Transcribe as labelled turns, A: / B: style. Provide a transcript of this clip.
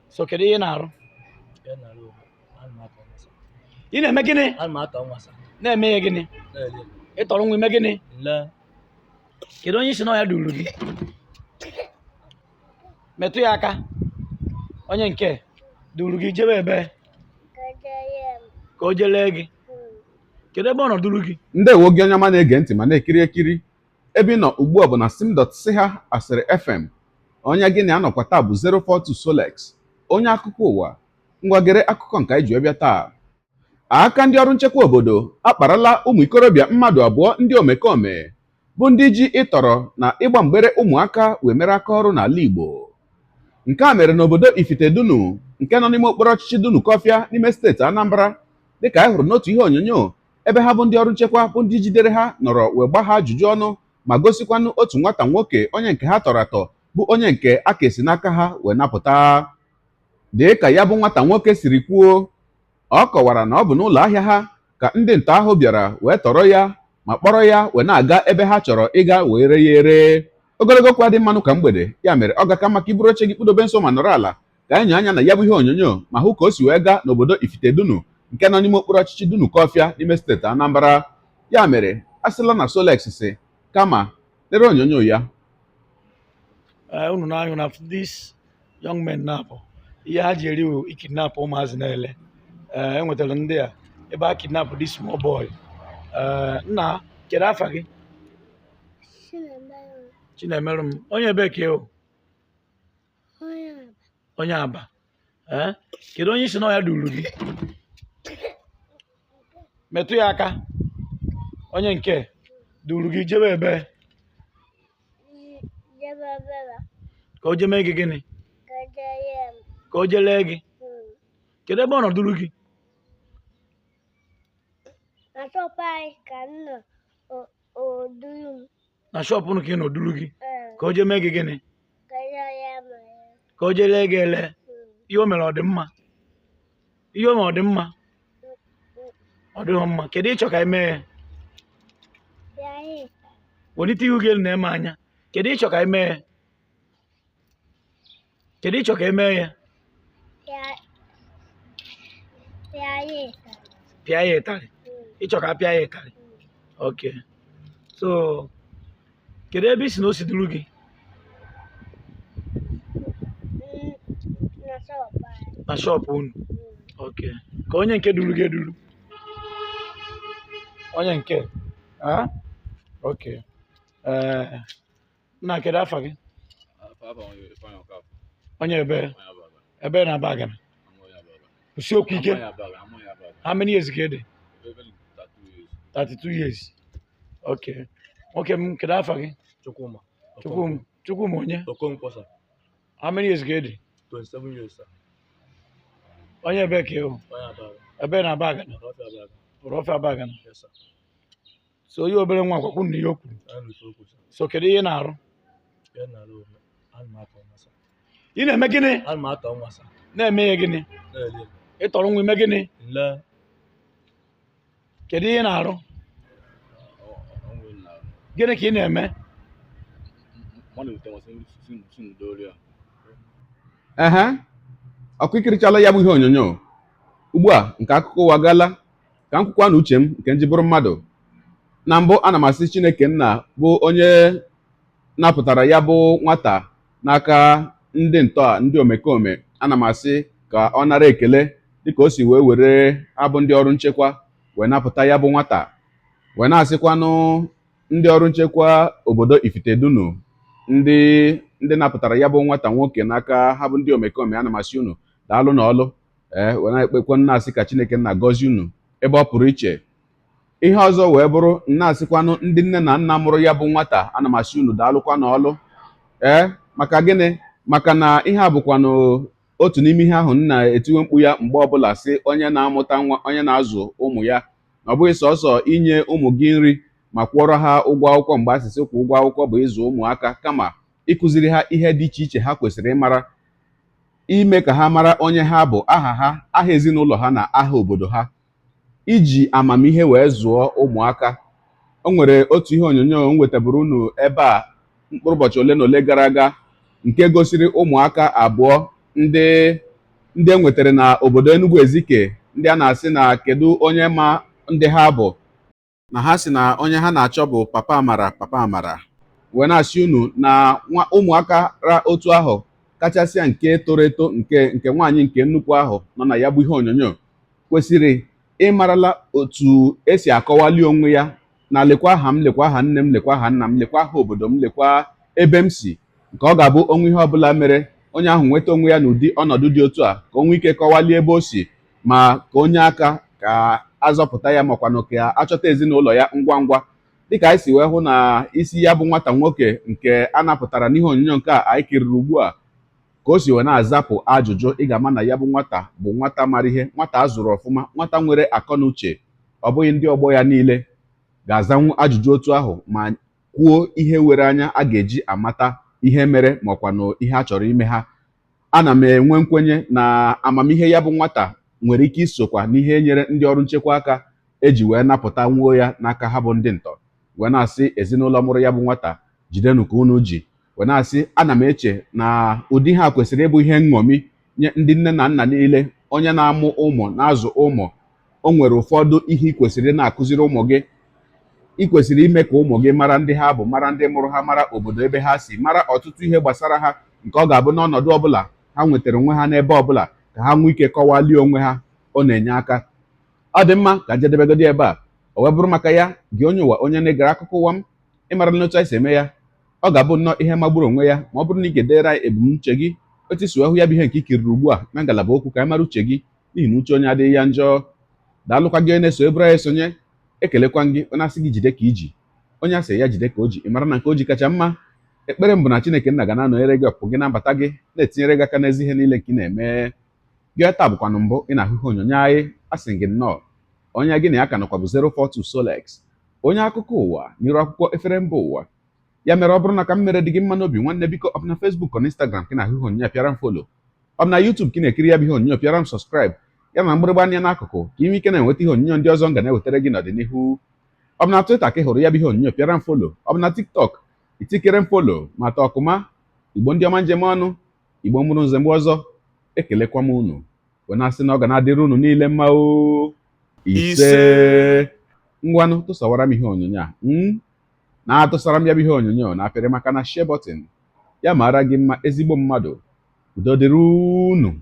A: So kedu ihe na-arụ? Ị na-eme gịnị? Na-eme ya gịnị? Ị tọrọ nwa ime gịnị? Kedu onye isi na ya duru gị? Metụ ya aka. Onye nke duru gị jebe ebe? Ka o jelee gị. Kedu ebe ọ nọ duru gị?
B: Ndewo gị onye ọma na-ege ntị ma na-ekiri ekiri. Ebe ị nọ ugbu a bụ na sim.siha asịrị FM. Onye gị na-anọkwa taa bụ 042 Solex, onye akụkọ ụwa. Ngwagere akụkọ nke anyị ji bịa taa. Aka ndị ọrụ nchekwa obodo akparala ụmụ ikorobịa mmadụ abụọ ndị omekome bụ ndị ji ịtọrọ na ịgba mgbere ụmụaka wee mere aka ọrụ n'ala Igbo. Nke a mere n'obodo Ifitedunu nke nọ n'ime okporo ọchịchị Dunukọfịa n'ime steeti Anambra, dịka anyị hụrụ n'otu ihe onyonyo ebe ha bụ ndị ọrụ nchekwa bụ ndị jidere ha nọrọ wee gba ha ajụjụ ọnụ ma gosikwanụ otu nwata nwoke onye nke ha tọrọ atọ bụ onye nke aka esi n'aka ha wee napụta. Dịka ya bụ nwata nwoke siri kwuo, ọ kọwara na ọ bụ n'ụlọ ahịa ha ka ndị nta ahụ bịara wee tọrọ ya ma kpọrọ ya wee na-aga ebe ha chọrọ ịga wee ree ya ere. Ogologo kwa dị mmanụ ka mgbede, ya mere ọ ga-aka maka iburu oche gị kpụdobe nso ma nọrọ ala ka anyị nyoo anya na ya bụ ihe onyonyo ma hụ ka o si wee gaa n'obodo Ifitedunu nke nọ n'ime okporo ọchịchị Dunukọfịa n'ime steeti Anambra. Ya mere a sịla na Solex si kama lere onyonyo ya.
A: Unu na-anyụ na this young men na-apụ ihe ha ji eri ikidnap ụmụazị na-ele. Enwetara ndị a ebe a kidnap this small boy. Nna, kedu afa gị? Chinemerum. Onye ebe ka o? Onye Aba. Kedu onye isi na ya duru gị? Metụ ya aka. Onye nke duru gị jebe ebe? Ka o jeme gị gịnị? Ka o jelee gị. Kedu ebe ọ nọ duru gị? Na shọpụ unu ka ị nọ duru gị? Ka o jeme gị gịnị? Ka o jelee gị ele? Ihe o mere ọ dị mma? Ihe o mere ọ dị mma? Ọ dịghị mma. Kedu ịchọ ka eme ya? Welite ihu gị elu na-eme anya. Kedu ịchọ ka eme ya? Kedu ịchọ ka eme ya? Pịa ya ịtarị. Ịchọ ka a pịa ya ịtarị. Okay. So kedu ebe isi na o si duru gị? Na shọpụ unu. Okay. Ka onye nke duru gị eduru? Onye nke? Okay. Nna, kedu afa gị? Onye ebe? Ebe na Abagana. Kwụsị okwu ike. How many years ka ị dị? 32 years. Okay. Nwoke m, kedu afa gị? Chukwuma onye? How many years ka ị dị?
C: 27 years, sir.
A: Onye ebe ka ị hụ? Ebe na Abagana. Orofia Abagana.
C: Yes, sir.
A: So onye obere nwa akwakwu na ihe o kwuru. So kedu ihe na-arụ? Ị na-eme gịnị? Na-eme ya gịnị? Ị tọrọ nwa ime gịnị? Kedu ihe na-arụ? Gịnị ka ị na-eme?
B: Ọkụ ikirichala ya bụ ihe onyonyo. Ugbu a nke akụkọ ụwa gala ka m kwukwa na uche m nke nji bụrụ mmadụ. Na mbụ ana m asị Chineke nna bụ onye napụtara ya bụ nwata n'aka ndị ntọa ndị omekome. Ana m asị ka ọ nara ekele dịka o si wee were abụ ndị ọrụ nchekwa wee napụta ya bụ nwata. Wee na-asịkwanụ ndị ọrụ nchekwa obodo Ifitedunu ndị napụtara ya bụ nwata nwoke n'aka ha bụ ndị omekome. Ana m asị unu daalụ n'ọlụ. Wee na-ekpekwa na-asị ka Chineke nna gọzie unu ebe ọ pụrụ iche. Ihe ọzọ wee bụrụ na-asịkwanụ ndị nne na nna mụrụ ya bụ nwata. Ana m asị unu daalụkwa n'ọlụ. Maka gịnị? Maka na ihe a bụkwanụ otu n'ime ihe ahụ nna etiwe mkpu ya mgbe ọbụla sị onye na-amụta nwa, onye na-azụ ụmụ ya, na ọ bụghị sọsọ inye ụmụ gị nri ma kwụọrọ ha ụgwọ akwụkwọ mgbe asịsị kwụ ụgwọ akwụkwọ bụ ịzụ ụmụaka, kama ịkụziri ha ihe dị iche iche ha kwesịrị ịmara, ime ka ha mara onye ha bụ, aha ha, aha ezinụlọ ha na aha obodo ha, iji amamihe wee zụọ ụmụaka. O nwere otu ihe onyonyo m wetaburu unu ebe a mkpụrụ ụbọchị ole na ole gara aga nke gosiri ụmụaka abụọ ndị ndị e nwetara na obodo Enugu Ezike, ndị a na-asị na kedu onye ma ndị ha bụ, na ha si na onye ha na-achọ bụ Papa Amara, Papa Amara. Wee na-asị unu na ụmụaka ra otu ahụ kachasịa nke toro eto nke nwaanyị nke nnukwu ahụ nọ na ya bụ ihe onyonyo kwesịrị ịmarala otu esi akọwali onwe ya na lekwa aha m, lekwa aha nne m, lekwa aha nna m, lekwa aha obodo m, lekwa ebe m si, nke ọ ga-abụ onwe ihe ọbụla mere onye ahụ nweta onwe ya n'ụdị ọnọdụ dị otu a ka o nwee ike kọwalie ebe o si, ma ka onye aka ka azọpụta ya makwanụ ka achọta ezinụlọ ya ngwa ngwa. Dịka anyị si wee hụ na isi ya bụ nwata nwoke nke a napụtara n'ihe onyonyo nke a anyị kiriri ugbu a, ka o si wee na-azapụ ajụjụ, ị ga-ama na ya bụ nwata bụ nwata mara ihe, nwata azụrụ ọfụma, nwata nwere akọ na uche. Ọ bụghị ndị ọgbọ ya niile ga-azanwu ajụjụ otu ahụ ma kwuo ihe were anya a ga-eji amata ihe mere makwanụ ihe a chọrọ ime ha. Ana m enwe nkwenye na amamihe ya bụ nwata nwere ike isokwa n'ihe nyere ndị ọrụ nchekwa aka eji wee napụta nwuo ya n'aka ha bụ ndị ntọ. Wee na-asị ezinụlọ mụrụ ya bụ nwata, jidenu ka unu ji. Wee na-asị ana m eche na ụdị ha kwesịrị ịbụ ihe nṅomi nye ndị nne na nna niile. Onye na-amụ ụmụ, na-azụ ụmụ, o nwere ụfọdụ ihe ị kwesịrị na-akụziri ụmụ gị. Ị kwesịrị ime ka ụmụ gị mara ndị ha bụ, mara ndị mụrụ ha, mara obodo ebe ha si, mara ọtụtụ ihe gbasara ha, nke ọ ga-abụ n'ọnọdụ ọbụla ha nwetara onwe ha n'ebe ọbụla ka ha nwee ike kọwalie onwe ha. Ọ na-enye aka. Ọ dị mma ka njedebegodi ebe a. O wee bụrụ maka ya, gị onye ụwa, onye na-egere akụkọ ụwa m, ịmara n'otu anyị si eme ya, ọ ga-abụ nnọọ ihe magburu onwe ya ma ọ bụrụ na ị ga-edere anyị ebumnuche gị, otu isi hụ ya bụ ihe nke ikiriri ugbu a na ngalaba okwu, ka anyị mara uche gị, n'ihi na uche onye adịghị ya njọ. Daalụkwa gị onye na-eso eburu anyị esonye. Ekelekwa gị onye asị gị jide ka iji, onye asị ya jide ka o ji, ị mara na nke o ji kacha mma. Ekpere m bụ na Chineke nna ga na-anọnyere gị ọpụpụ gị na-abata gị, na-etinyere gị aka n'ezi ihe niile nke ị na-eme. Gị taa bụkwanụ mbụ ị na-ahụ ihe onyonyo anyị, asị gị nnọọ. Onye gị na ya ka nọkwa bụ 042 Solex, onye akụkọ ụwa n'iru akwụkwọ efere mba ụwa. Ya mere ọ bụrụ na ka m mere dị gị mma n'obi, nwanne, biko ọ bụ na Facebook ọ na Instagram ka ị na-ahụ ihe onyonyo, pịara m folo. Ọ bụ na YouTube ka ị na-ekiri ya bụ ihe onyonyo, pịara m sọskraịb, ya na mgbịrịgba anya n'akụkụ ka ị nwee ike na-enweta ihe onyonyo ndị ọzọ m ga na-ewetara gị n'ọdịnihu. Ọ bụ na Twitter ka ị hụrụ ya bụ ihe onyonyo, pịara m folo. Ọ bụ na TikTok itikere m folo. Ma taa ọkụma Igbo ndị ọma njem ọnụ, Igbo mụrụ nze mgbe ọzọ, ekelekwa m unu. Wee na-asị na ọ ga na-adịrị unu niile mma o. Ise ngwanụ tụsawara m ihe onyonyo a na-atụsara m ya bụ ihe onyonyo na apịrị maka na share button ya mara gị mma, ezigbo mmadụ. Udo dịrị unu.